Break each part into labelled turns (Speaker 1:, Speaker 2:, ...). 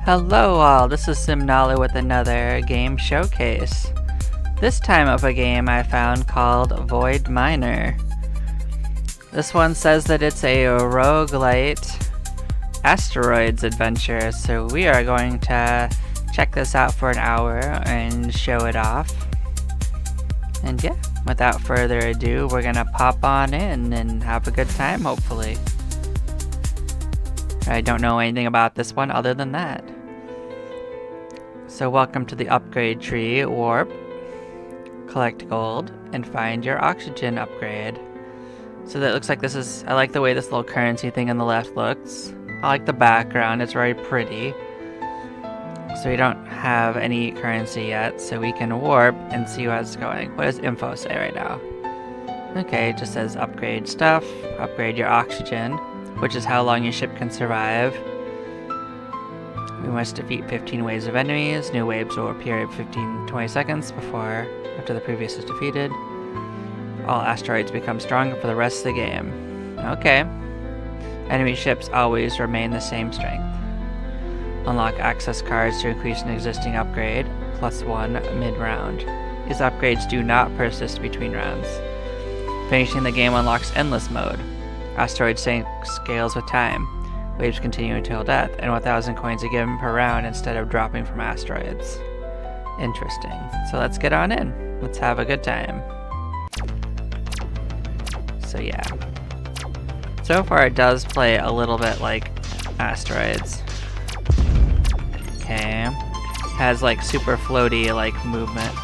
Speaker 1: Hello all, this is Simnala with another game showcase. This time of a game I found called Void Miner. This one says that it's a roguelite Asteroids adventure, so we are going to check this out for an hour and show it off. And yeah, without further ado, we're gonna pop on in and have a good time, hopefully. I don't know anything about this one other than that. So welcome to the upgrade tree, warp, collect gold, and find your oxygen upgrade. So that looks like this is, I like the way this little currency thing on the left looks. I like the background, it's very pretty. So we don't have any currency yet, so we can warp and see what's going. What does info say right now? Okay, it just says upgrade stuff, upgrade your oxygen, which is how long your ship can survive. We must defeat 15 waves of enemies. New waves will appear at 15-20 seconds after the previous is defeated. All asteroids become stronger for the rest of the game. Okay. Enemy ships always remain the same strength. Unlock access cards to increase an existing upgrade, +1 mid-round. These upgrades do not persist between rounds. Finishing the game unlocks endless mode. Asteroid scales with time. Waves continue until death, and 1,000 coins are given per round instead of dropping from asteroids. Interesting. So let's get on in. Let's have a good time. So yeah. So far it does play a little bit like Asteroids. Okay. Has like super floaty like movement.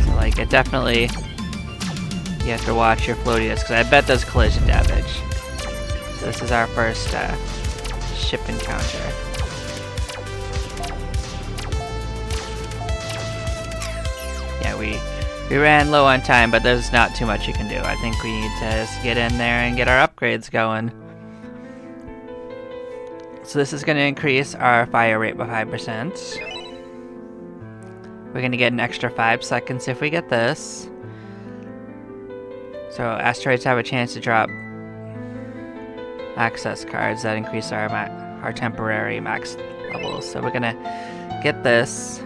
Speaker 1: So like it definitely, you have to watch your floatiness because I bet there's collision damage. So this is our first ship encounter. Yeah, we ran low on time, but there's not too much you can do. I think we need to just get in there and get our upgrades going. So this is going to increase our fire rate by 5%. We're going to get an extra 5 seconds if we get this. So asteroids have a chance to drop access cards that increase our temporary max levels. So we're gonna get this.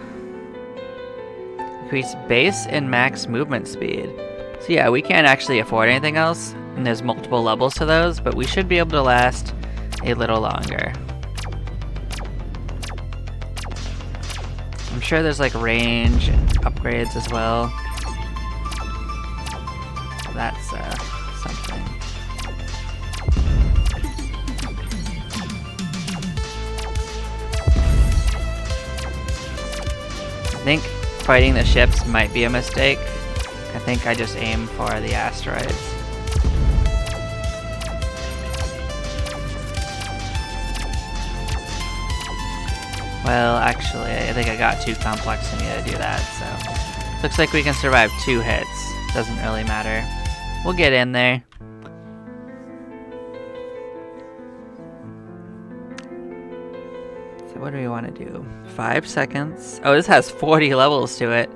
Speaker 1: Increase base and max movement speed. So yeah, we can't actually afford anything else, and there's multiple levels to those, but we should be able to last a little longer. I'm sure there's like range upgrades as well. That's something. I think fighting the ships might be a mistake. I think I just aim for the asteroids. Well, actually, I think I got too complex for me to do that, so. Looks like we can survive 2 hits. Doesn't really matter. We'll get in there. So what do we want to do? 5 seconds. Oh, this has 40 levels to it.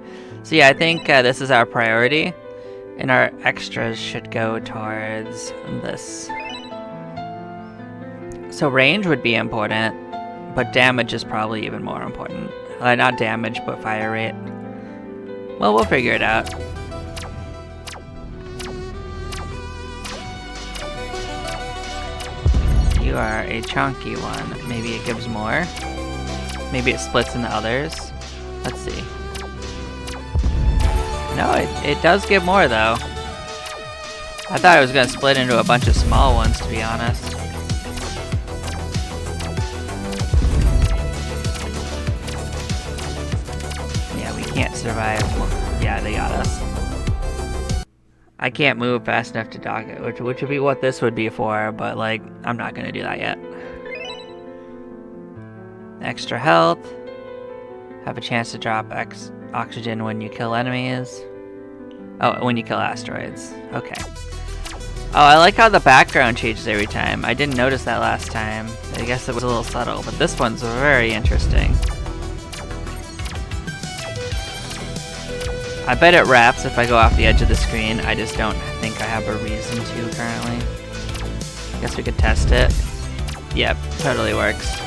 Speaker 1: So yeah, I think this is our priority. And our extras should go towards this. So range would be important, but damage is probably even more important. Not damage, but fire rate. Well, we'll figure it out. You are a chunky one. Maybe it gives more. Maybe it splits into others. Let's see. No, it does give more though. I thought it was gonna split into a bunch of small ones, to be honest. Yeah, we can't survive. Yeah, they got us. I can't move fast enough to dock it, which would be what this would be for, but like, I'm not gonna do that yet. Extra health. Have a chance to drop oxygen when you kill enemies. Oh, when you kill asteroids. Okay. Oh, I like how the background changes every time. I didn't notice that last time. I guess it was a little subtle, but this one's very interesting. I bet it wraps if I go off the edge of the screen. I just don't think I have a reason to currently. I guess we could test it. Yep, totally works.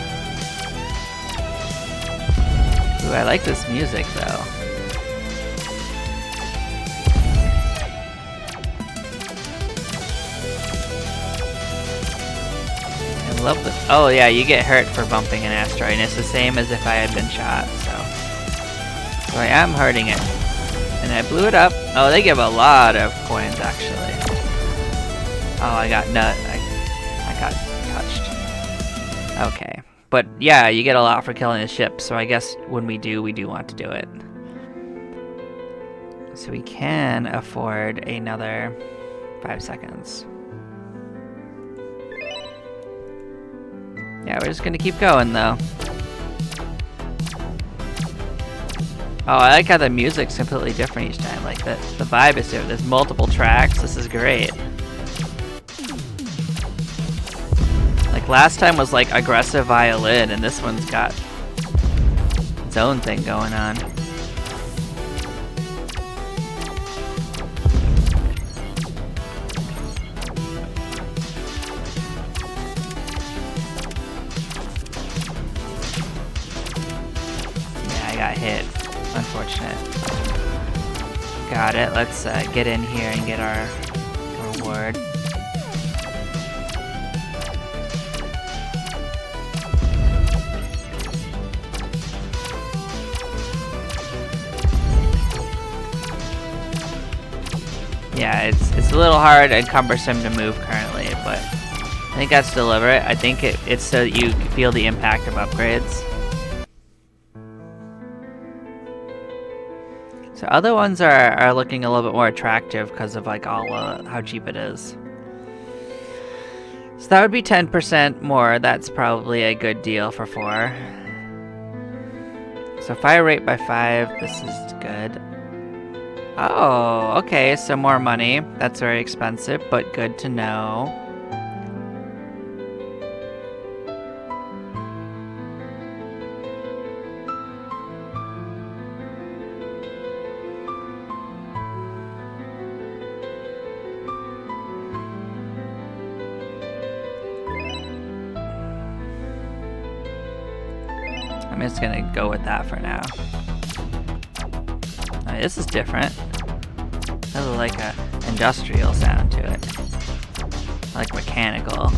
Speaker 1: Ooh, I like this music though. I love this. Oh yeah, you get hurt for bumping an asteroid, and it's the same as if I had been shot, so I am hurting it. And I blew it up. Oh, they give a lot of coins actually. Oh, I got I got touched. Okay. But yeah, you get a lot for killing the ship, so I guess when we do want to do it. So we can afford another 5 seconds. Yeah, we're just gonna keep going though. Oh, I like how the music's completely different each time. Like the vibe is different. There's multiple tracks. This is great. Like last time was like aggressive violin, and this one's got its own thing going on. Yeah, I got hit. Unfortunate. Got it. Let's get in here and get our reward. Yeah, it's a little hard and cumbersome to move currently, but I think that's deliberate. I think it's so that you feel the impact of upgrades. So other ones are looking a little bit more attractive because of like how cheap it is. So that would be 10% more. That's probably a good deal for 4. So fire rate by 5. This is good. Oh, okay, so more money. That's very expensive, but good to know. I'm just gonna go with that for now. Oh, this is different. Has like a industrial sound to it. Like mechanical.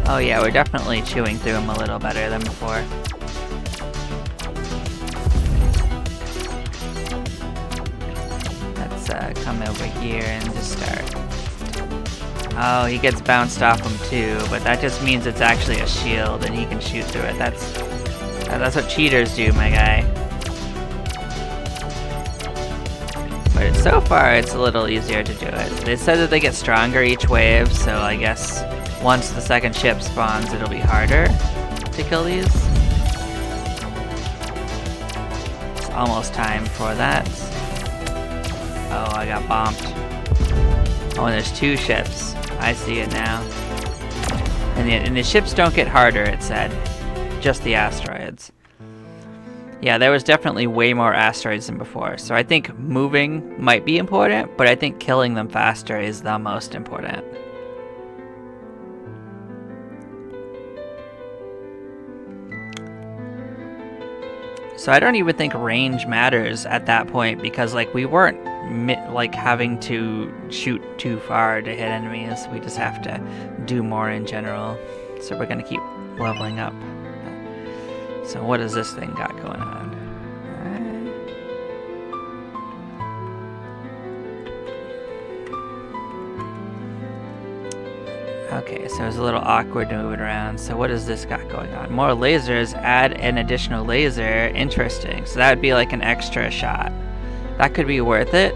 Speaker 1: Oh yeah, we're definitely chewing through them a little better than before. Let's come over here and just start. Oh, he gets bounced off him too, but that just means it's actually a shield and he can shoot through it. That's what cheaters do, my guy. But so far, it's a little easier to do it. They said that they get stronger each wave, so I guess once the second ship spawns, it'll be harder to kill these. It's almost time for that. Oh, I got bombed. Oh, and there's 2 ships. I see it now. And the ships don't get harder, it said. Just the asteroids. Yeah, there was definitely way more asteroids than before. So I think moving might be important, but I think killing them faster is the most important. So I don't even think range matters at that point because like we weren't like having to shoot too far to hit enemies. We just have to do more in general. So we're gonna keep leveling up. So what does this thing got going on? Okay, so it's a little awkward moving around. So what does this got going on? More lasers, add an additional laser. Interesting. So that would be like an extra shot. That could be worth it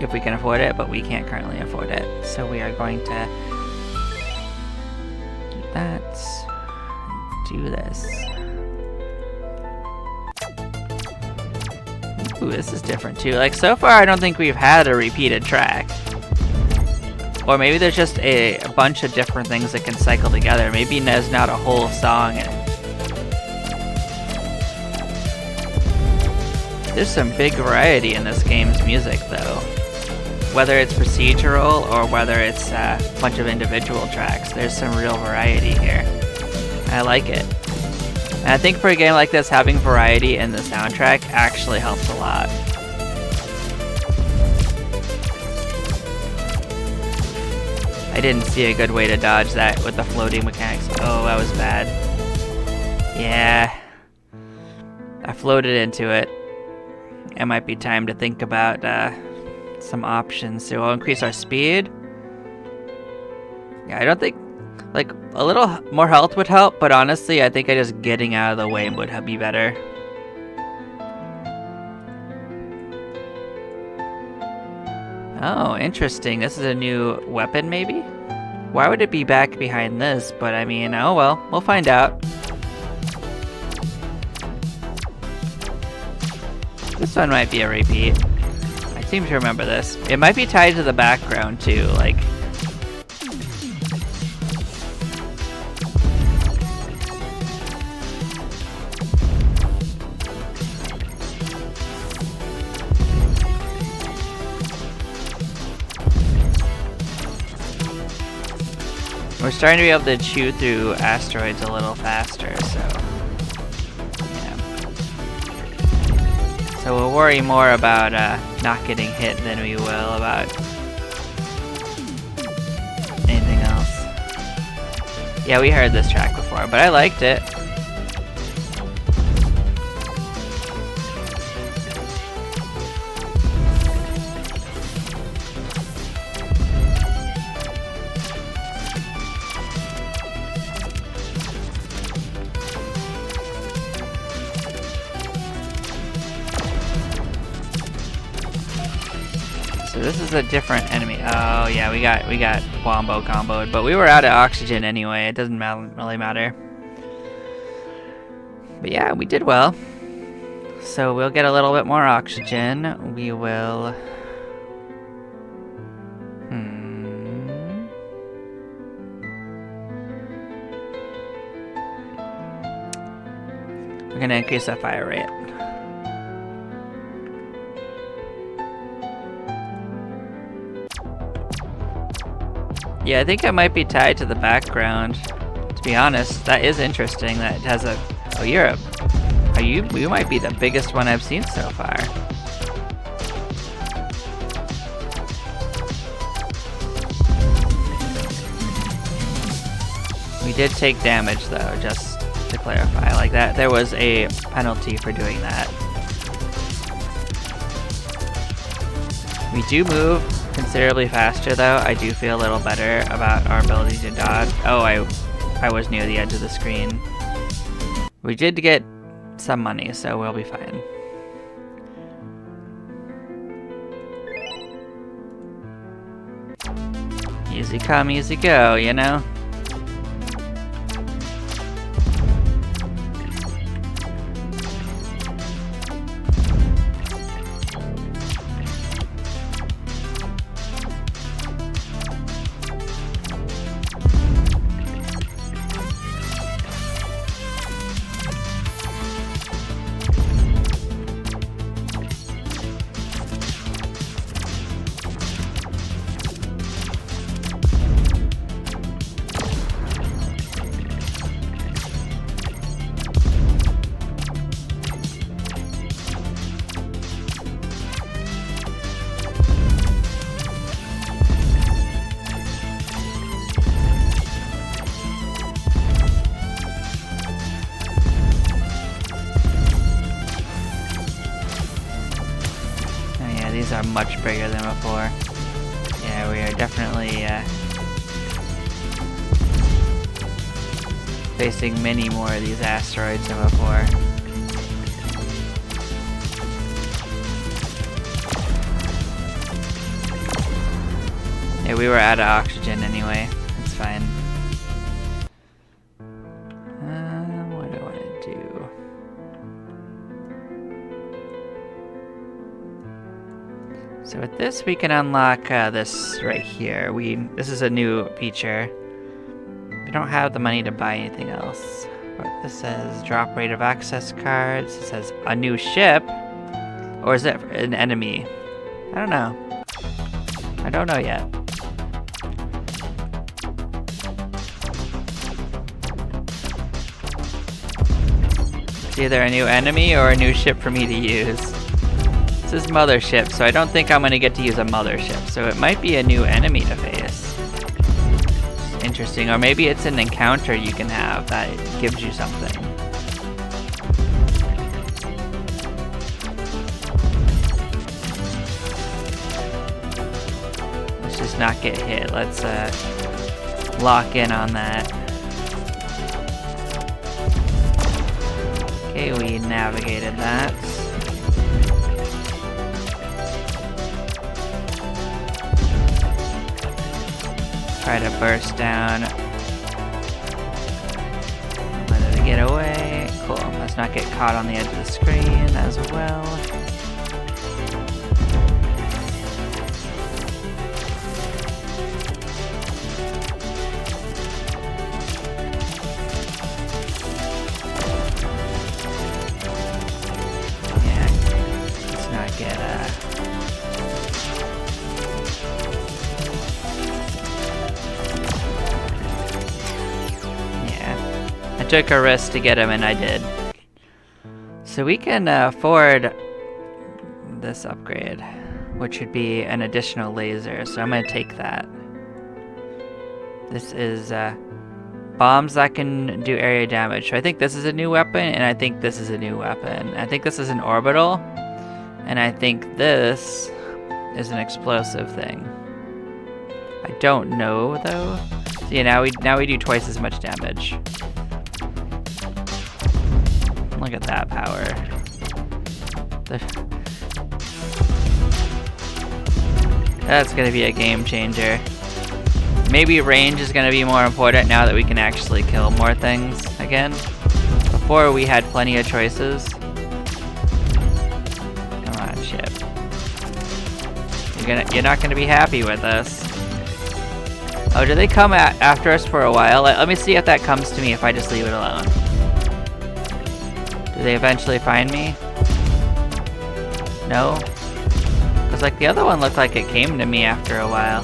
Speaker 1: if we can afford it, but we can't currently afford it. So we are going to do that. Do this. Ooh, this is different too. Like so far, I don't think we've had a repeated track. Or maybe there's just a bunch of different things that can cycle together. Maybe there's not a whole song in it. There's some big variety in this game's music, though. whether it's procedural or whether it's a bunch of individual tracks. There's some real variety here. I like it. And I think for a game like this, having variety in the soundtrack actually helps a lot. I didn't see a good way to dodge that with the floating mechanics. Oh, that was bad. Yeah. I floated into it. It might be time to think about some options. So we'll increase our speed. Yeah, I don't think... Like, a little more health would help, but honestly, I think just getting out of the way would be better. Oh, interesting. This is a new weapon, maybe? Why would it be back behind this? But I mean, oh well, we'll find out. This one might be a repeat. I seem to remember this. It might be tied to the background too, like... We're starting to be able to chew through asteroids a little faster, so... Yeah. So we'll worry more about not getting hit than we will about anything else. Yeah, we heard this track before, but I liked it. So this is a different enemy. Oh yeah, we got wombo comboed, but we were out of oxygen anyway. It doesn't really matter. But yeah, we did well. So we'll get a little bit more oxygen. We will. We're gonna increase that fire rate. Yeah, I think it might be tied to the background. To be honest, that is interesting. That it has a. Oh, Europe. Are you? You might be the biggest one I've seen so far. We did take damage though, just to clarify. Like that, there was a penalty for doing that. We do move considerably faster though. I do feel a little better about our ability to dodge. Oh, I was near the edge of the screen. We did get some money, so we'll be fine. Easy come, easy go, you know? These are much bigger than before. Yeah, we are definitely facing many more of these asteroids than before. Yeah, we were out of oxygen anyway. It's fine. What do I want to do? So with this, we can unlock this right here. This is a new feature. We don't have the money to buy anything else. But this says drop rate of access cards. It says a new ship, or is it an enemy? I don't know. I don't know yet. It's either a new enemy or a new ship for me to use. This is Mothership, so I don't think I'm gonna get to use a Mothership. So it might be a new enemy to face. Interesting, or maybe it's an encounter you can have that gives you something. Let's just not get hit. Let's lock in on that. Okay, we navigated that. Try to burst down. Let it get away. Cool. Let's not get caught on the edge of the screen as well. Yeah. Let's not get I took a risk to get him, and I did. So we can afford this upgrade, which would be an additional laser, so I'm going to take that. This is bombs that can do area damage. So I think this is a new weapon, and I think this is a new weapon. I think this is an orbital, and I think this is an explosive thing. I don't know, though. So yeah, now we do twice as much damage. Look at that power. That's gonna be a game changer. Maybe range is gonna be more important now that we can actually kill more things again. Before we had plenty of choices. Come on, ship. You're not gonna be happy with us. Oh, do they come after us for a while? Let me see if that comes to me if I just leave it alone. Do they eventually find me? No? Because like the other one looked like it came to me after a while.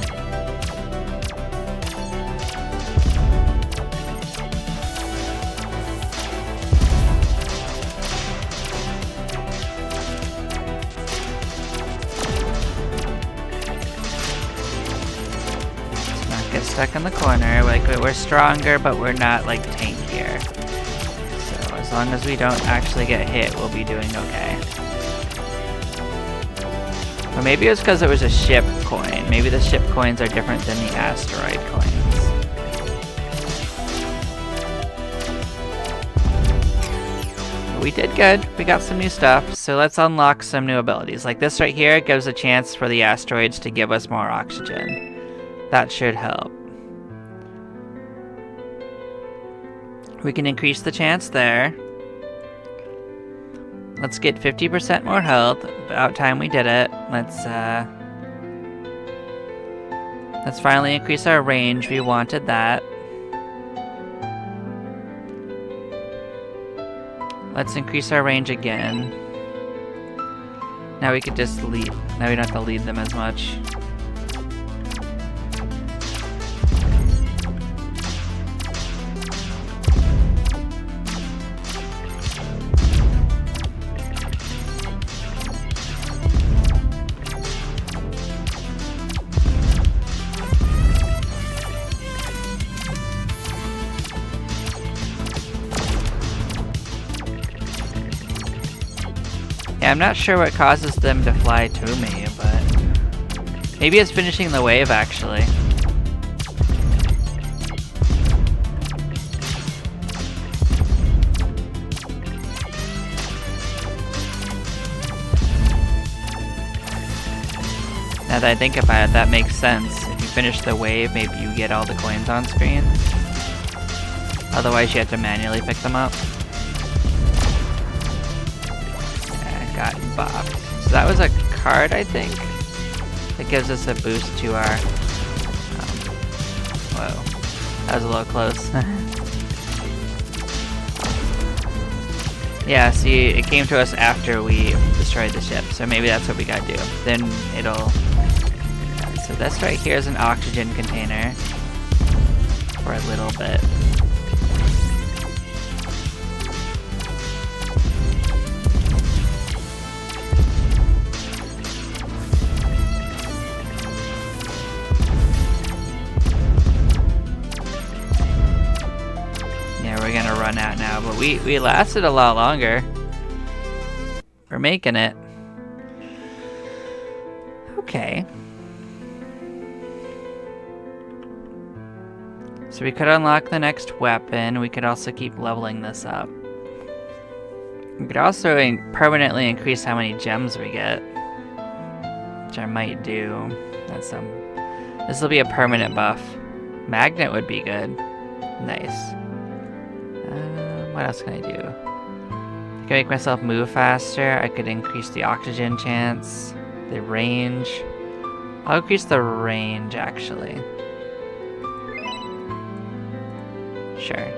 Speaker 1: Let's not get stuck in the corner. Like we're stronger, but we're not like tankier. As long as we don't actually get hit, we'll be doing okay. Or maybe it was because it was a ship coin. Maybe the ship coins are different than the asteroid coins. We did good. We got some new stuff. So let's unlock some new abilities. Like this right here gives a chance for the asteroids to give us more oxygen. That should help. We can increase the chance there. Let's get 50% more health. About time we did it. Let's finally increase our range. We wanted that. Let's increase our range again. Now we could just lead. Now we don't have to lead them as much. Yeah, I'm not sure what causes them to fly to me, but maybe it's finishing the wave, actually. Now that I think about it, that makes sense. If you finish the wave, maybe you get all the coins on screen. Otherwise, you have to manually pick them up. Got bopped. So that was a card, I think. That gives us a boost to our... whoa. That was a little close. Yeah, see, it came to us after we destroyed the ship, so maybe that's what we gotta do. Then it'll So this right here is an oxygen container. For a little bit. Yeah, we're gonna run out now, but we lasted a lot longer. We're making it. Okay. So we could unlock the next weapon. We could also keep leveling this up. We could also permanently increase how many gems we get, which I might do. This will be a permanent buff. Magnet would be good. Nice. What else can I do? I can make myself move faster. I could increase the oxygen chance, the range. I'll increase the range actually. Sure.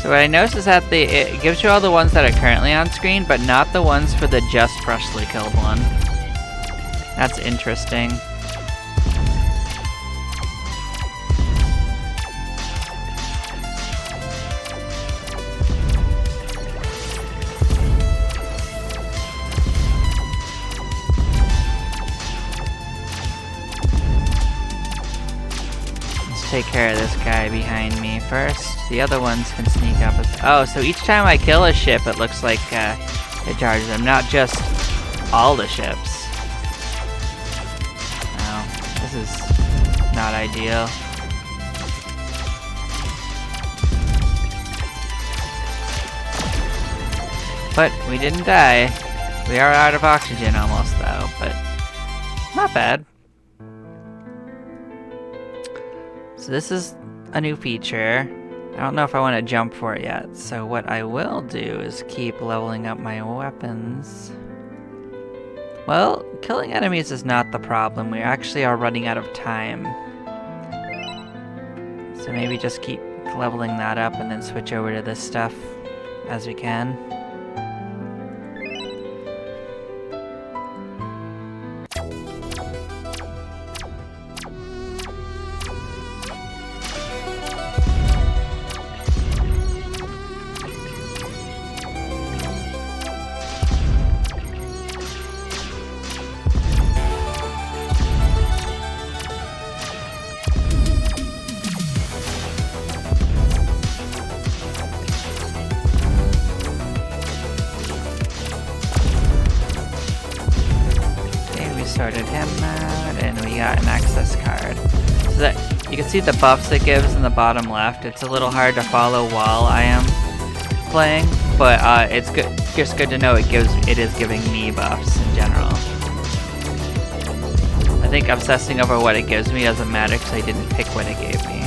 Speaker 1: So what I noticed is that it gives you all the ones that are currently on screen, but not the ones for the just freshly killed one. That's interesting. Take care of this guy behind me first. The other ones can sneak up. Oh, so each time I kill a ship, it looks like it charges them, not just all the ships. Oh, this is not ideal. But we didn't die. We are out of oxygen almost, though, but not bad. So this is a new feature. I don't know if I want to jump for it yet. So what I will do is keep leveling up my weapons. Well, killing enemies is not the problem. We actually are running out of time. So maybe just keep leveling that up and then switch over to this stuff as we can. Sorted him out, and we got an access card. So that you can see the buffs it gives in the bottom left. It's a little hard to follow while I am playing, but it's good. Just good to know it is giving me buffs in general. I think obsessing over what it gives me doesn't matter because I didn't pick what it gave me.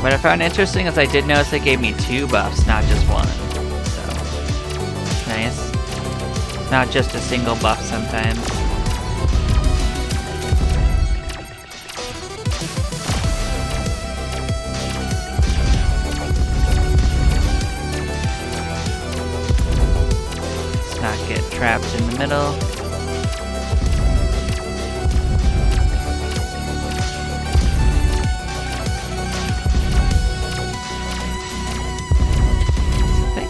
Speaker 1: What I found interesting is I did notice it gave me 2 buffs, not just 1. So, nice. It's not just a single buff sometimes. Let's not get trapped in the middle.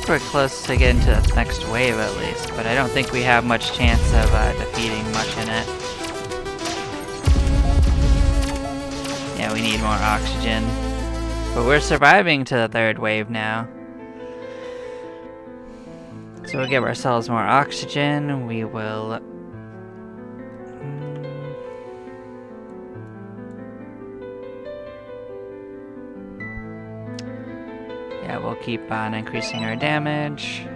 Speaker 1: We're close to getting to the next wave at least, but I don't think we have much chance of defeating much in it. Yeah, we need more oxygen. But we're surviving to the 3rd wave now. So we'll give ourselves more oxygen. We will... Yeah, we'll keep on increasing our damage.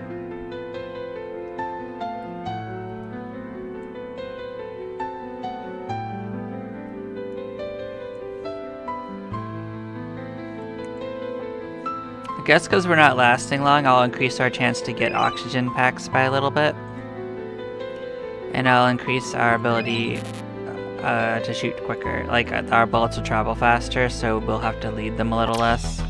Speaker 1: I guess because we're not lasting long, I'll increase our chance to get oxygen packs by a little bit. And I'll increase our ability to shoot quicker. Like, our bullets will travel faster, so we'll have to lead them a little less.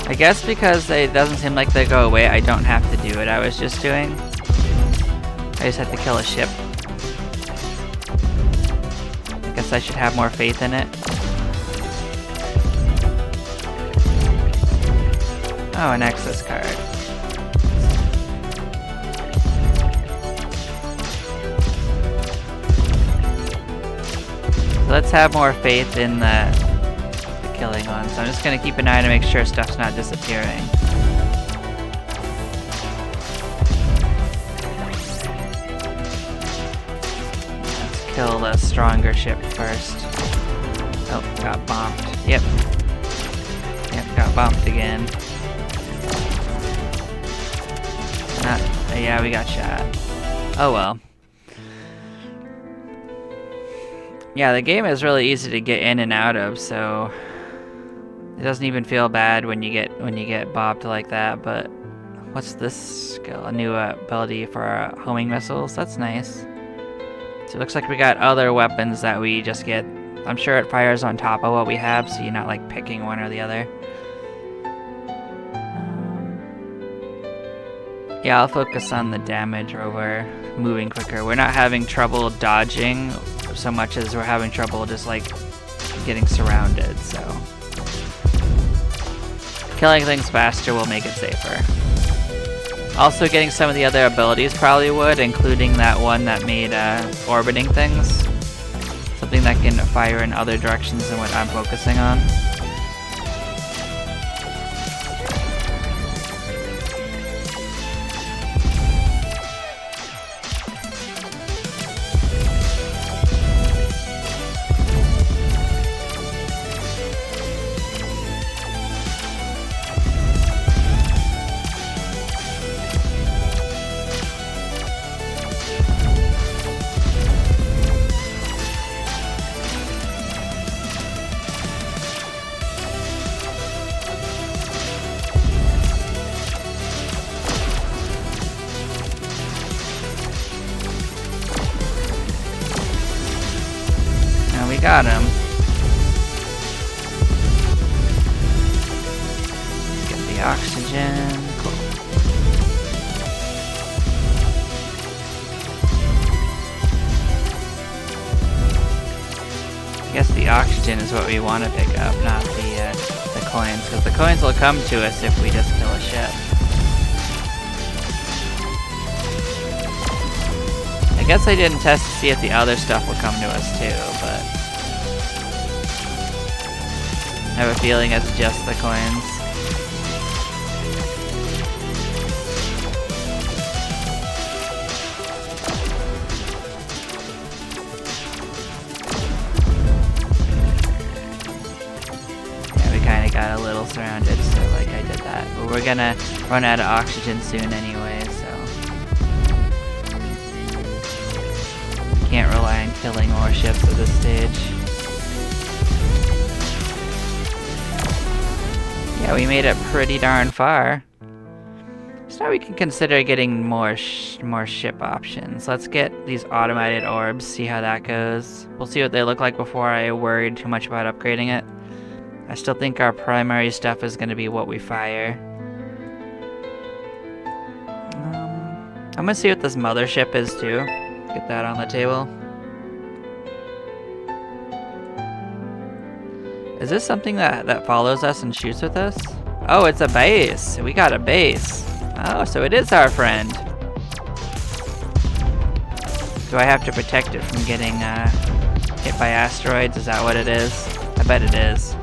Speaker 1: I guess because it doesn't seem like they go away, I don't have to do what I was just doing. I just have to kill a ship. I guess I should have more faith in it. Oh, an access card. So let's have more faith in the killing one. So I'm just gonna keep an eye to make sure stuff's not disappearing. Let's kill the stronger ship first. Oh, got bombed. Yep. Yep, got bombed again. Yeah, we got shot. Oh well. Yeah, the game is really easy to get in and out of, so it doesn't even feel bad when you get bopped like that. But what's this skill? A new ability for homing missiles. That's nice. So it looks like we got other weapons that we just get. I'm sure it fires on top of what we have, so you're not like picking one or the other. Yeah, I'll focus on the damage over moving quicker. We're not having trouble dodging so much as we're having trouble just like getting surrounded, so killing things faster will make it safer. Also getting some of the other abilities probably would, including that one that made orbiting things. Something that can fire in other directions than what I'm focusing on. Got him. Get the oxygen. Cool. I guess the oxygen is what we want to pick up, not the coins, because the coins will come to us if we just kill a ship. I guess I didn't test to see if the other stuff will come to us too, but I have a feeling it's just the coins. Yeah, we kind of got a little surrounded, so like I did that. But we're gonna run out of oxygen soon anyway, so can't rely on killing more ships at this stage. Yeah, we made it pretty darn far. So now we can consider getting more ship options. Let's get these automated orbs, see how that goes. We'll see what they look like before I worried too much about upgrading it. I still think our primary stuff is going to be what we fire. I'm going to see what this mothership is too. Get that on the table. Is this something that follows us and shoots with us? Oh, it's a base. We got a base. Oh, so it is our friend. Do I have to protect it from getting hit by asteroids? Is that what it is? I bet it is.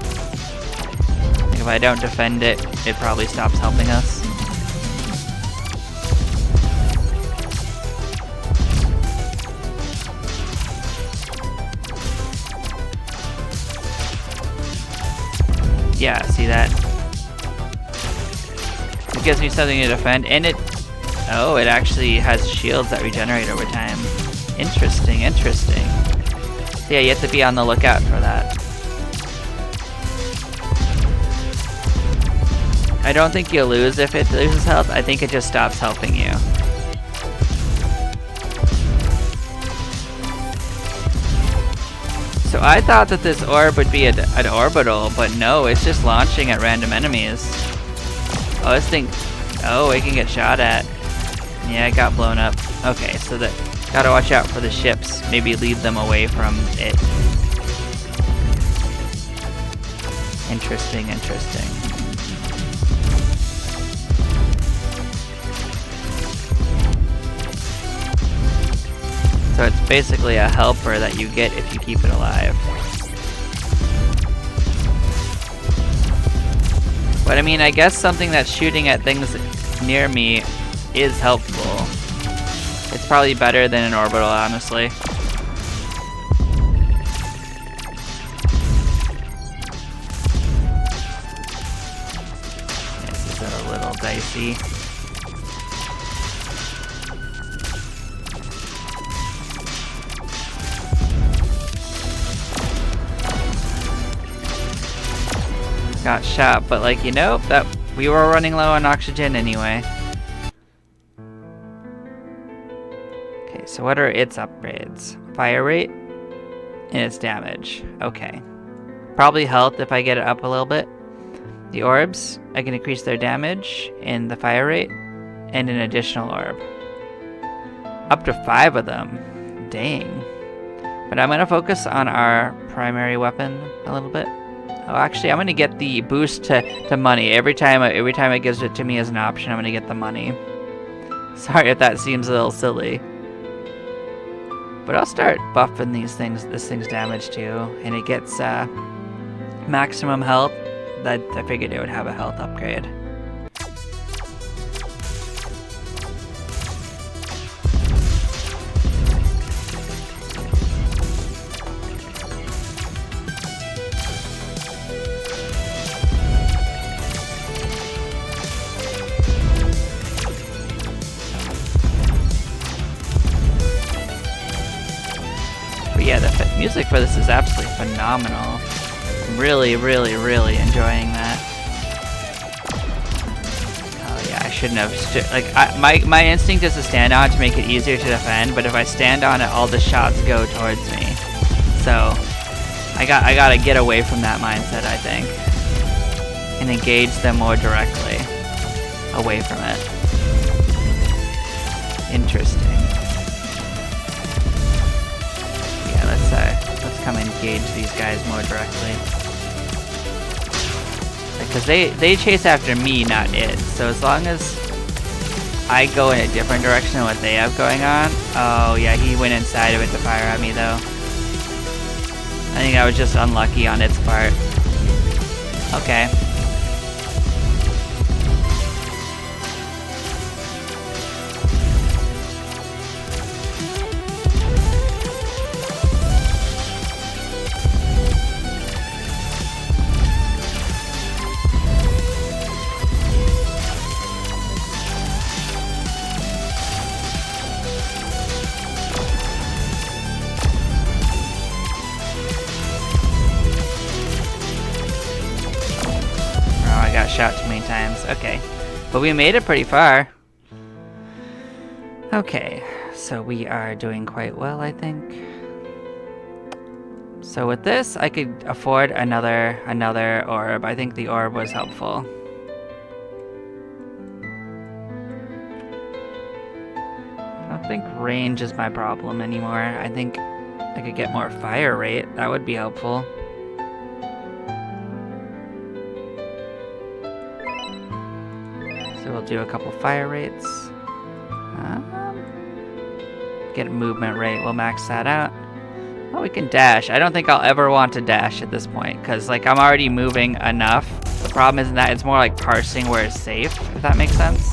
Speaker 1: If I don't defend it, it probably stops helping us. Yeah, see that? gives me something to defend, and it actually has shields that regenerate over time. Interesting, interesting. So yeah, you have to be on the lookout for that. I don't think you'll lose if it loses health. I think it just stops helping you. So I thought that this orb would be an orbital, but no, it's just launching at random enemies. Oh, this thing... Oh, it can get shot at. Yeah, it got blown up. Okay, so that... Gotta watch out for the ships. Maybe lead them away from it. Interesting, interesting. So it's basically a helper that you get if you keep it alive. But I mean, I guess something that's shooting at things near me is helpful. It's probably better than an orbital, honestly. This is a little dicey. Got shot, but like, you know, that we were running low on oxygen anyway. Okay, so what are its upgrades? Fire rate and its damage. Okay. Probably health if I get it up a little bit. The orbs, I can increase their damage and the fire rate and an additional orb. Up to 5 of them. Dang. But I'm gonna focus on our primary weapon a little bit. Oh, actually, I'm gonna get the boost to money. Every time it gives it to me as an option, I'm gonna get the money. Sorry if that seems a little silly. But I'll start buffing this thing's damage too. And it gets maximum health. I figured it would have a health upgrade. Yeah, the music for this is absolutely phenomenal. I'm really, really, really enjoying that. Oh yeah, I shouldn't have. My instinct is to stand on it to make it easier to defend, but if I stand on it, all the shots go towards me. So I gotta get away from that mindset, I think, and engage them more directly away from it. Interesting. Let's come and engage these guys more directly. Because they chase after me, not it. So as long as I go in a different direction than what they have going on. Oh yeah, he went inside of it to fire at me though. I think I was just unlucky on its part. Okay. Shot too many times. Okay. But we made it pretty far. Okay. So we are doing quite well, I think. So with this, I could afford another orb. I think the orb was helpful. I don't think range is my problem anymore. I think I could get more fire rate. That would be helpful. So we'll do a couple fire rates. Get a movement rate. We'll max that out. Oh, we can dash. I don't think I'll ever want to dash at this point, because like I'm already moving enough. The problem isn't that, it's more like parsing where it's safe, if that makes sense.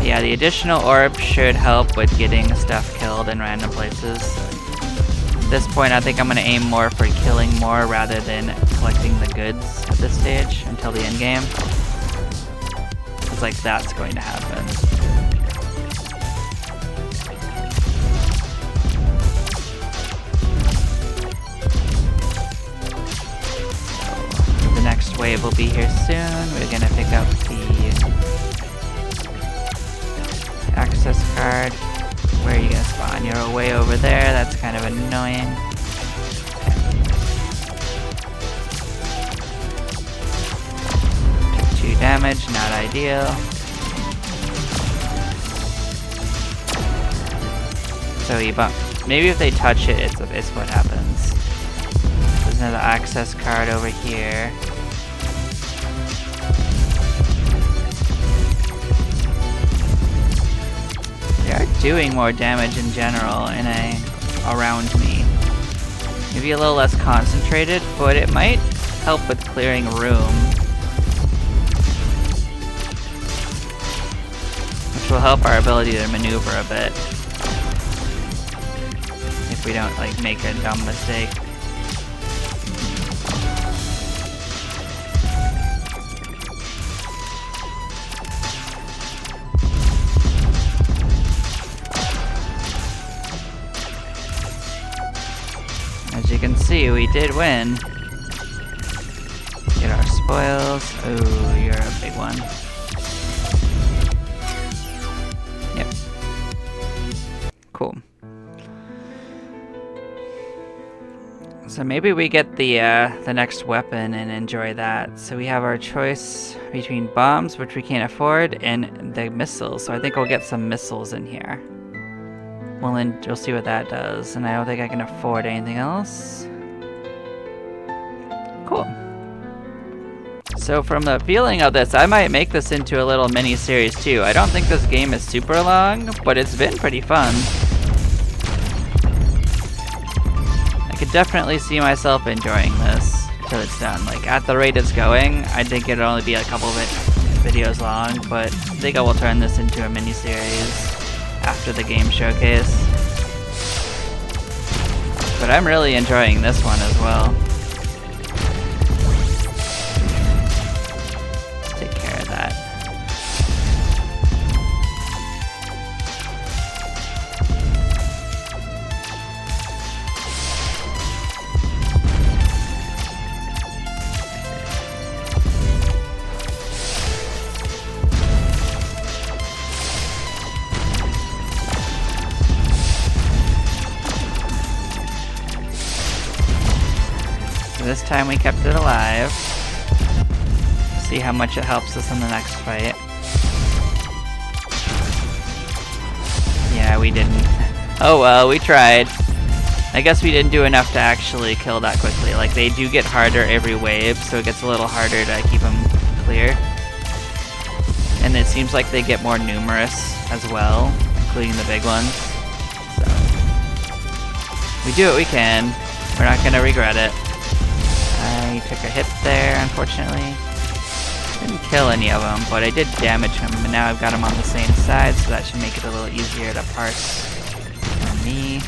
Speaker 1: Yeah, the additional orb should help with getting stuff killed in random places. this point, I think I'm going to aim more for killing more rather than collecting the goods at this stage until the end game. It's like that's going to happen. So, the next wave will be here soon. We're going to pick up the access card. Where are you gonna spawn? You're way over there. That's kind of annoying. Took 2 damage, not ideal. So you bump. Maybe if they touch it, it's what happens. There's another access card over here. They are doing more damage in general around me. Maybe a little less concentrated, but it might help with clearing room. Which will help our ability to maneuver a bit. If we don't like make a dumb mistake. As you can see, we did win. Get our spoils. Oh, you're a big one. Yep. Cool. So maybe we get the next weapon and enjoy that. So we have our choice between bombs, which we can't afford, and the missiles. So I think we'll get some missiles in here. Well, then we'll see what that does. And I don't think I can afford anything else. Cool. So from the feeling of this, I might make this into a little mini-series too. I don't think this game is super long, but it's been pretty fun. I could definitely see myself enjoying this till it's done. Like, at the rate it's going, I think it'll only be a couple of videos long, but I think I will turn this into a mini-series after the game showcase. But I'm really enjoying this one as well. Let's take care of that. This time we kept it alive. See how much it helps us in the next fight. Yeah, we didn't. Oh well, we tried. I guess we didn't do enough to actually kill that quickly. Like, they do get harder every wave, so it gets a little harder to keep them clear. And it seems like they get more numerous as well, including the big ones. So we do what we can. We're not gonna regret it. I took a hit there, unfortunately. Didn't kill any of them, but I did damage him, and now I've got them on the same side, so that should make it a little easier to parse for me.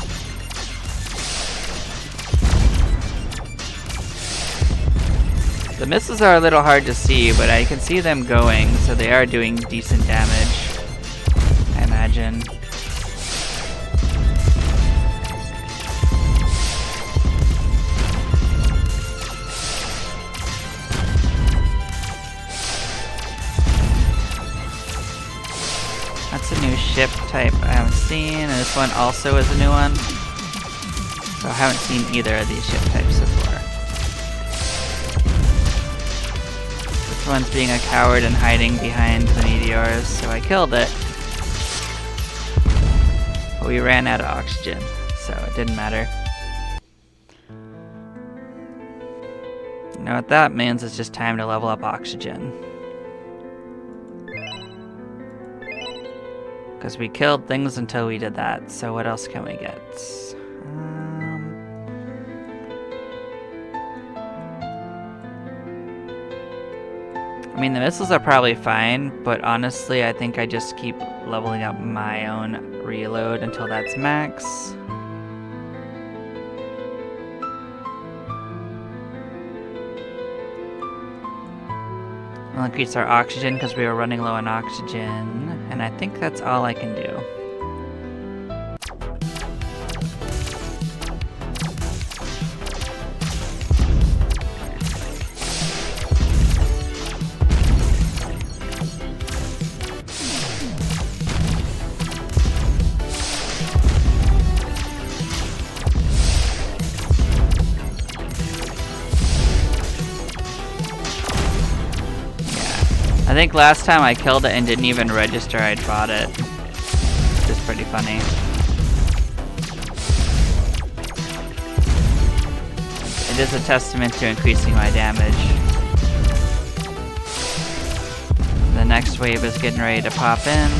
Speaker 1: The missiles are a little hard to see, but I can see them going, so they are doing decent damage, I imagine. That's a new ship type I haven't seen, and this one also is a new one. So I haven't seen either of these ship types before. This one's being a coward and hiding behind the meteors, so I killed it. But we ran out of oxygen, so it didn't matter. You know what that means? It's just time to level up oxygen. Because we killed things until we did that, so what else can we get? I mean, the missiles are probably fine, but honestly, I think I just keep leveling up my own reload until that's max. We'll increase our oxygen because we were running low on oxygen. And I think that's all I can do. I think last time I killed it and didn't even register I'd fought it. Which is pretty funny. It is a testament to increasing my damage. The next wave is getting ready to pop in.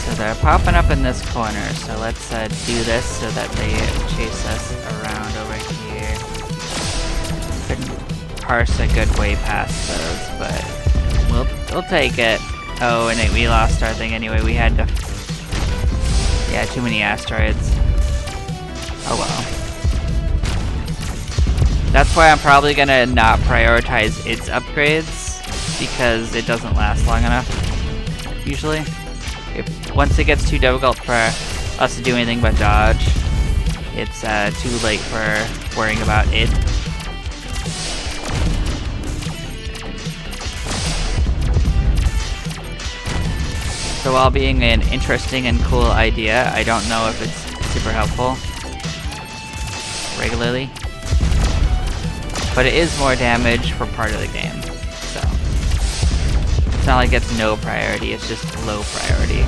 Speaker 1: So they're popping up in this corner, so let's do this so that they chase us around over here. Couldn't parse a good way past those, but we'll take it. Oh, and we lost our thing anyway. We had to... Yeah, too many asteroids. Oh well. That's why I'm probably gonna not prioritize its upgrades, because it doesn't last long enough, usually. Once it gets too difficult for us to do anything but dodge, it's too late for worrying about it. So while being an interesting and cool idea, I don't know if it's super helpful regularly. But it is more damage for part of the game, so it's not like it's no priority, it's just low priority.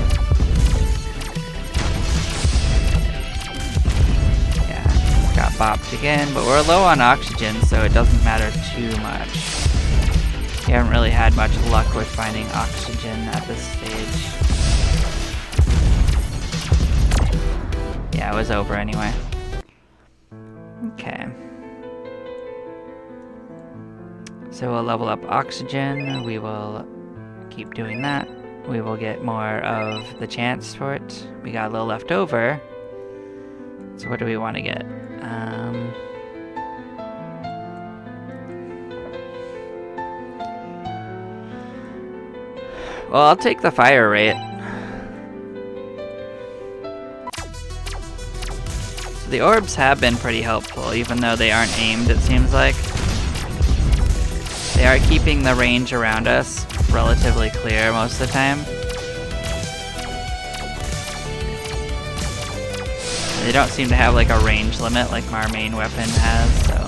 Speaker 1: Yeah, got bopped again, but we're low on oxygen, so it doesn't matter too much. We haven't really had much luck with finding oxygen at this stage. Yeah, it was over anyway. Okay. So we'll level up oxygen, we will keep doing that. We will get more of the chance for it. We got a little left over. So what do we want to get? Well, I'll take the fire rate. So the orbs have been pretty helpful, even though they aren't aimed, it seems like. They are keeping the range around us relatively clear most of the time. They don't seem to have like a range limit like our main weapon has, so.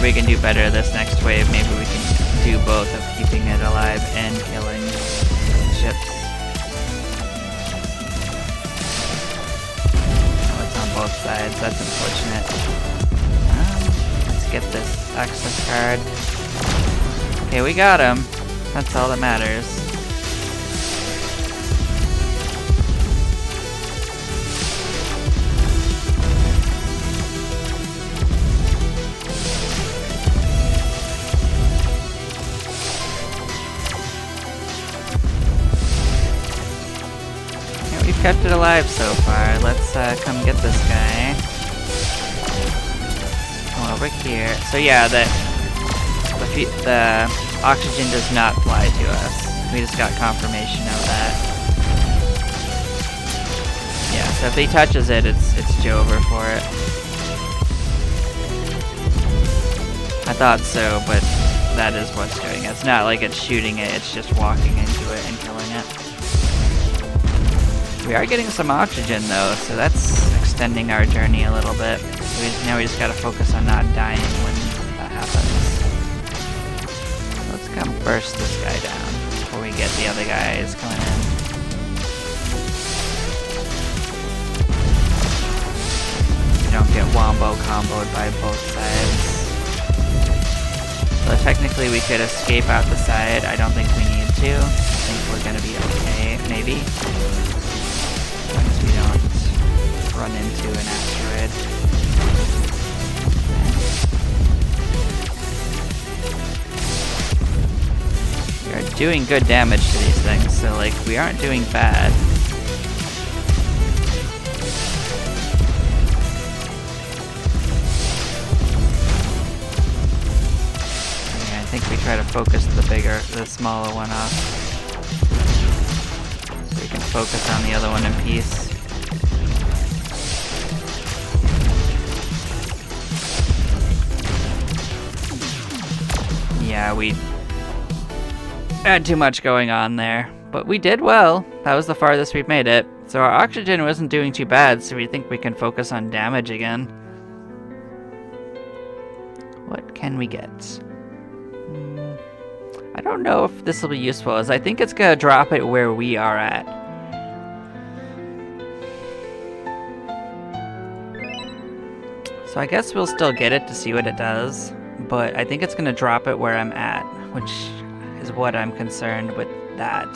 Speaker 1: We can do better this next wave. Maybe we can do both of keeping it alive and killing ships. Oh, it's on both sides. That's unfortunate. Let's get this access card. Okay, we got him. That's all that matters. Kept it alive so far. Let's come get this guy. Come over here. So yeah, the oxygen does not fly to us. We just got confirmation of that. Yeah, so if he touches it, it's Jover for it. I thought so, but that is what's doing it. It's not like it's shooting it, it's just walking into it and killing it. We are getting some oxygen though, so that's extending our journey a little bit. Now we just gotta focus on not dying when that happens. Let's come burst this guy down before we get the other guys coming in. We don't get wombo comboed by both sides. So technically we could escape out the side. I don't think we need to. I think we're gonna be okay, maybe. We don't. run into an asteroid. We are doing good damage to these things, so like we aren't doing bad. Yeah, I think we try to focus the smaller one off. So we can focus on the other one in peace. Yeah, we had too much going on there, but we did well. That was the farthest we've made it. So our oxygen wasn't doing too bad, so we think we can focus on damage again. What can we get? I don't know if this will be useful, as I think it's gonna drop it where we are at. So I guess we'll still get it to see what it does, but I think it's gonna drop it where I'm at, which is what I'm concerned with that.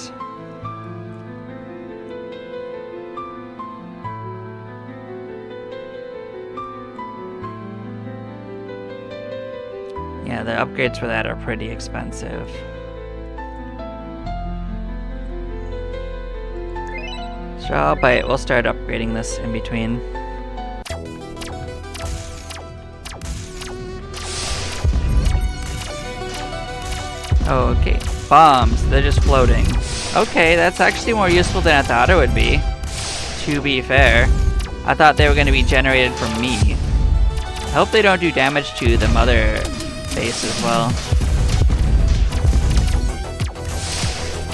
Speaker 1: Yeah, the upgrades for that are pretty expensive. So I'll bite. We'll start upgrading this in between. Oh, okay. Bombs. They're just floating. Okay, that's actually more useful than I thought it would be. To be fair. I thought they were going to be generated from me. I hope they don't do damage to the mother base as well.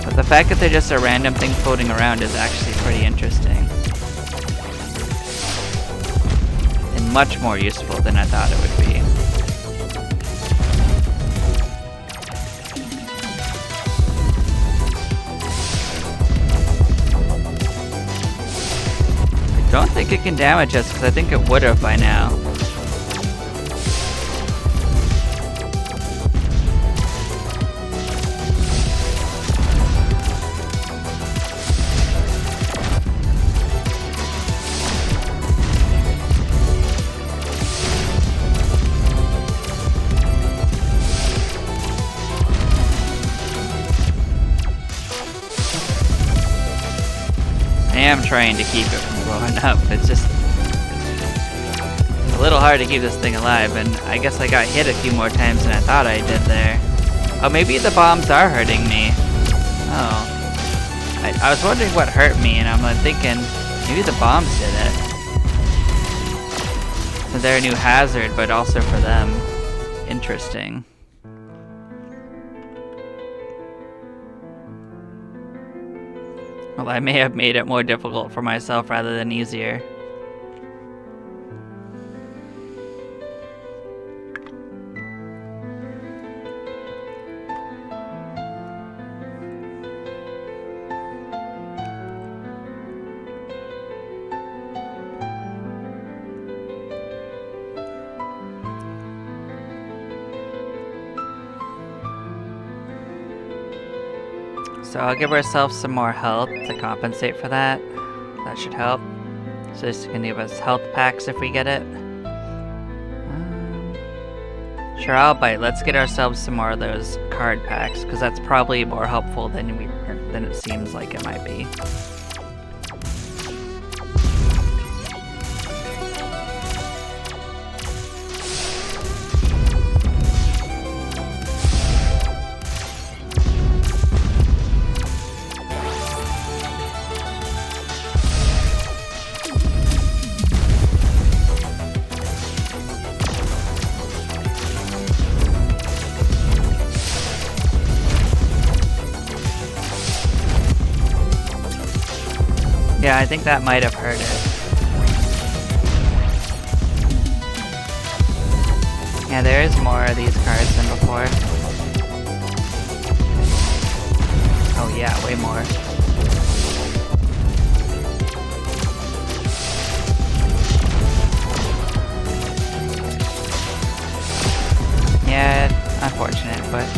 Speaker 1: But the fact that they're just a random thing floating around is actually pretty interesting. And much more useful than I thought it would be. I don't think it can damage us, because I think it would have by now. I am trying to keep it from blowing up. It's just a little hard to keep this thing alive, and I guess I got hit a few more times than I thought I did there. Oh, maybe the bombs are hurting me. Oh. I was wondering what hurt me, and I'm thinking, maybe the bombs did it. So they're a new hazard, but also for them. Interesting. Well, I may have made it more difficult for myself rather than easier. So I'll give ourselves some more health to compensate for that. That should help. So this can give us health packs if we get it. Sure, I'll bite. Let's get ourselves some more of those card packs, because that's probably more helpful than it seems like it might be. Yeah, I think that might have hurt it. Yeah, there is more of these cards than before. Oh yeah, way more. Yeah, unfortunate, but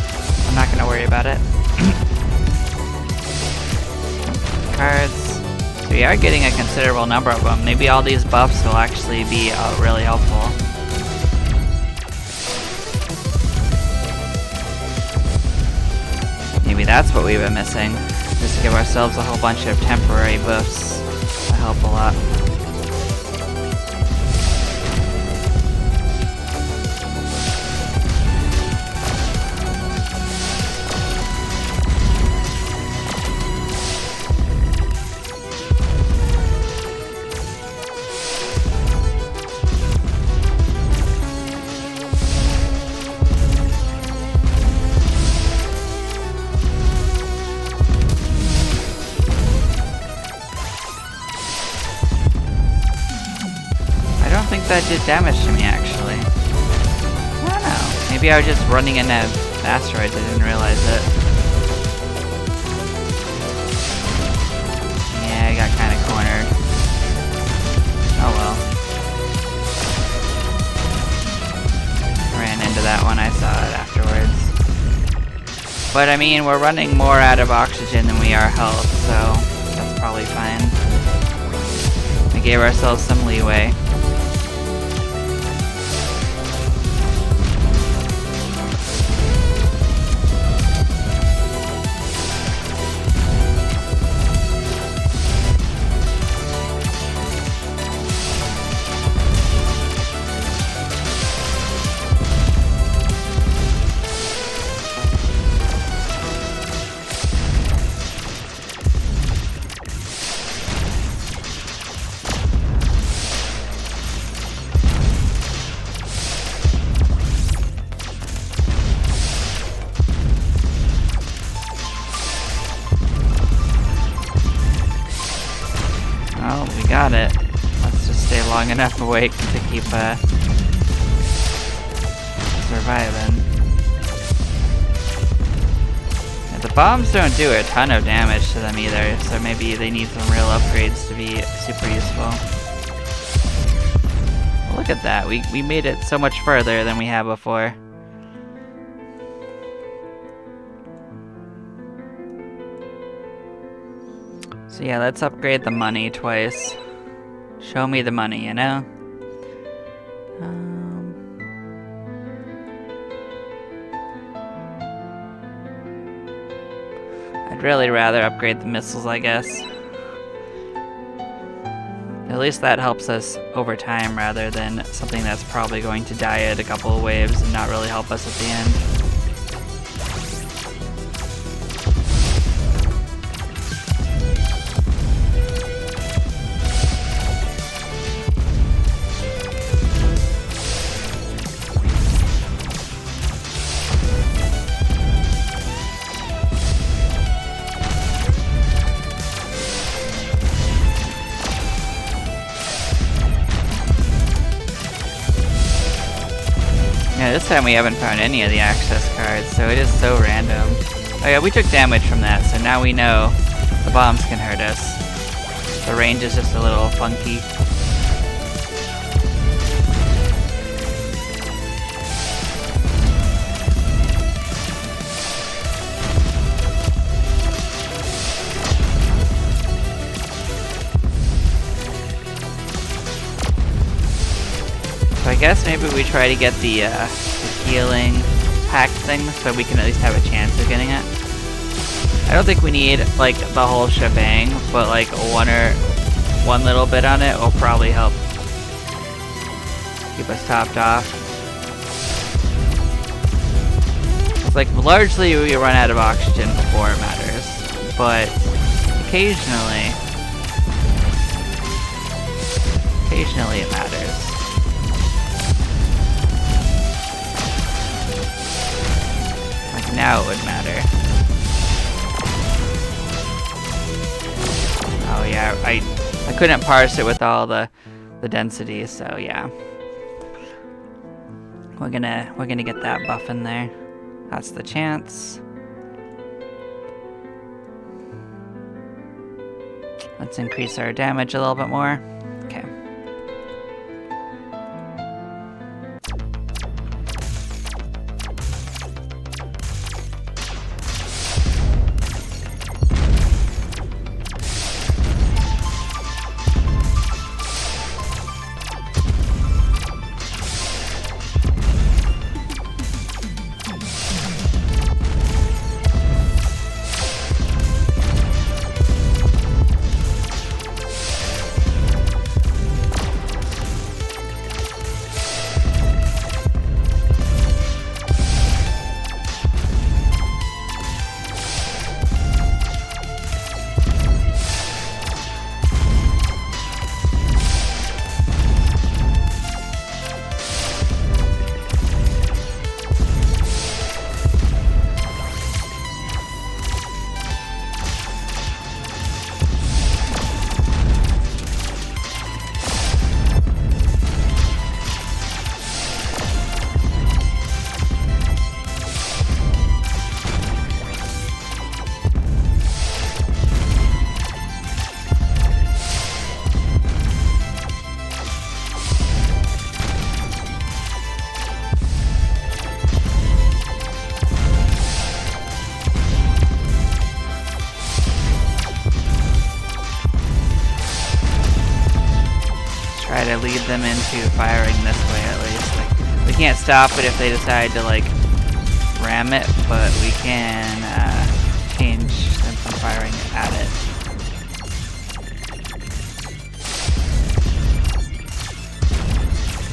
Speaker 1: I'm not gonna worry about it. Cards. So We are getting a considerable number of them. Maybe all these buffs will actually be really helpful. Maybe that's what we've been missing. Just to give ourselves a whole bunch of temporary buffs. That help a lot. That did damage to me, actually. I don't know. Maybe I was just running into asteroids. I didn't realize it. Yeah, I got kind of cornered. Oh well. Ran into that one. I saw it afterwards. But I mean, we're running more out of oxygen than we are health, so that's probably fine. We gave ourselves some leeway. Got it. Let's just stay long enough awake to keep surviving. Yeah, the bombs don't do a ton of damage to them either, so maybe they need some real upgrades to be super useful. Well, look at that. We made it so much further than we have before. So yeah, let's upgrade the money twice. Show me the money, you know? I'd really rather upgrade the missiles, I guess. At least that helps us over time rather than something that's probably going to die at a couple of waves and not really help us at the end. Yeah, this time we haven't found any of the access cards, so it is so random. Oh yeah, we took damage from that, so now we know the bombs can hurt us. The range is just a little funky. So I guess maybe we try to get the healing pack thing so we can at least have a chance of getting it. I don't think we need like the whole shebang, but like one little bit on it will probably help keep us topped off. It's like largely we run out of oxygen before it matters, but occasionally it matters. Now it would matter. Oh yeah, I couldn't parse it with all the densities, so yeah. We're gonna get that buff in there. That's the chance. Let's increase our damage a little bit more. Okay. try to lead them into firing this way at least. Like, we can't stop it if they decide to like ram it, but we can change them from firing at it.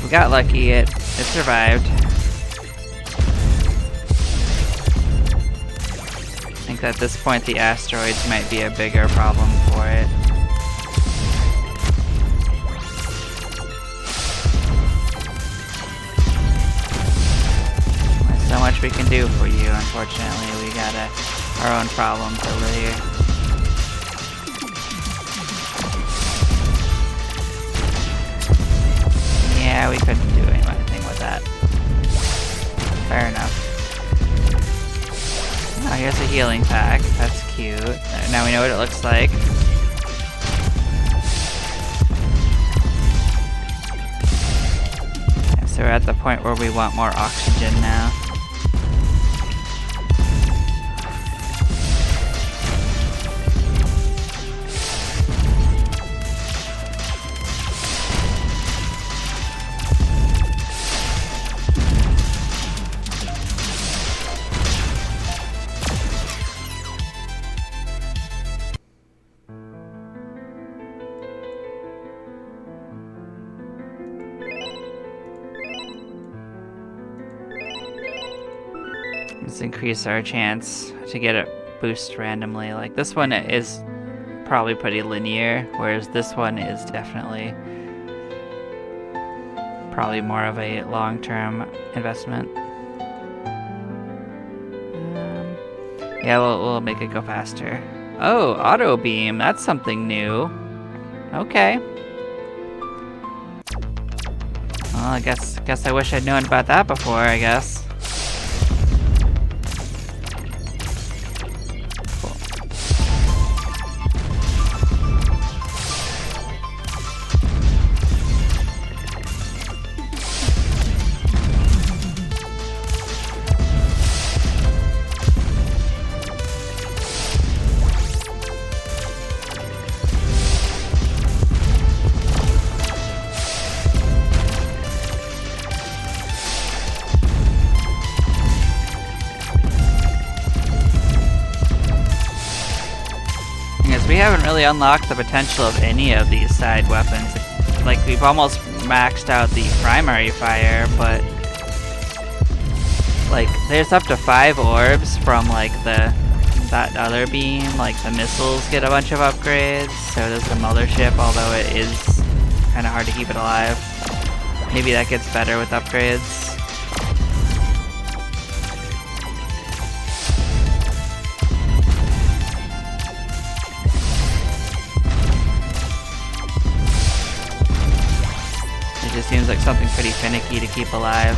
Speaker 1: We got lucky, it survived. I think at this point the asteroids might be a bigger problem for it. There's so much we can do for you, unfortunately. We got our own problems over here. Yeah, we couldn't do anything with that. Fair enough. Oh, here's a healing pack. That's cute. Now we know what it looks like. Yeah, so we're at the point where we want more oxygen now. Let's increase our chance to get a boost randomly. Like this one is probably pretty linear, whereas this one is definitely probably more of a long-term investment. Yeah, we'll make it go faster. Oh, auto beam, that's something new. Okay. Well, I guess I wish I'd known about that before, I guess. We haven't really unlocked the potential of any of these side weapons. Like, we've almost maxed out the primary fire, but like there's up to 5 orbs from like that other beam. Like the missiles get a bunch of upgrades, so does the mothership, although it is kind of hard to keep it alive. Maybe that gets better with upgrades. It just seems like something pretty finicky to keep alive.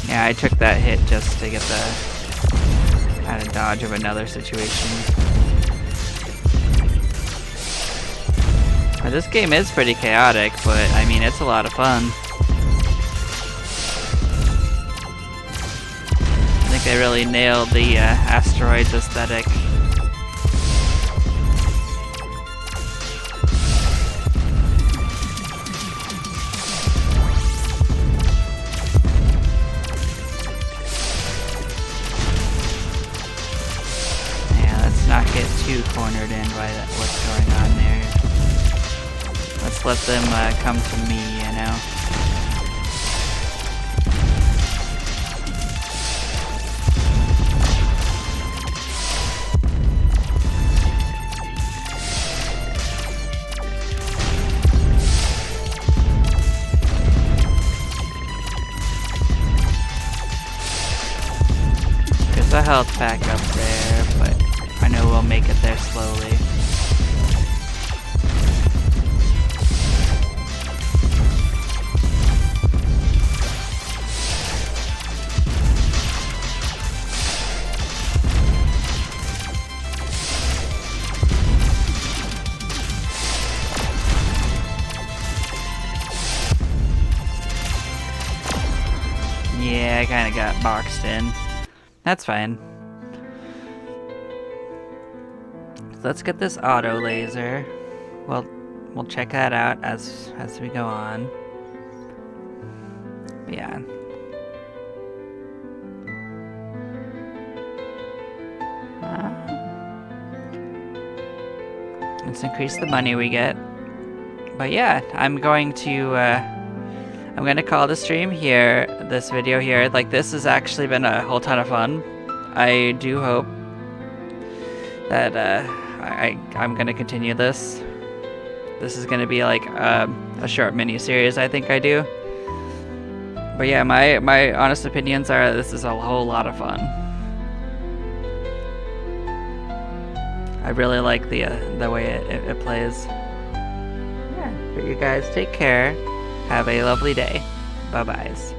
Speaker 1: Yeah, I took that hit just to get the kind of dodge of another situation. Well, this game is pretty chaotic, but I mean, it's a lot of fun. I think they really nailed the Asteroids aesthetic. Not get too cornered in by what's going on there. Let's let them come to me, you know? There's a health pack up there, but I know we'll make it there slowly. Yeah, I kind of got boxed in. That's fine. So let's get this auto laser. Well, we'll check that out as we go on. But yeah. Let's increase the money we get. But yeah, I'm going to call the stream here, this video here. Like, this has actually been a whole ton of fun. I do hope that I'm gonna continue this. This is gonna be like a short mini series, I think I do. But yeah, my honest opinions are this is a whole lot of fun. I really like the way it plays. Yeah, but you guys take care. Have a lovely day. Bye-byes.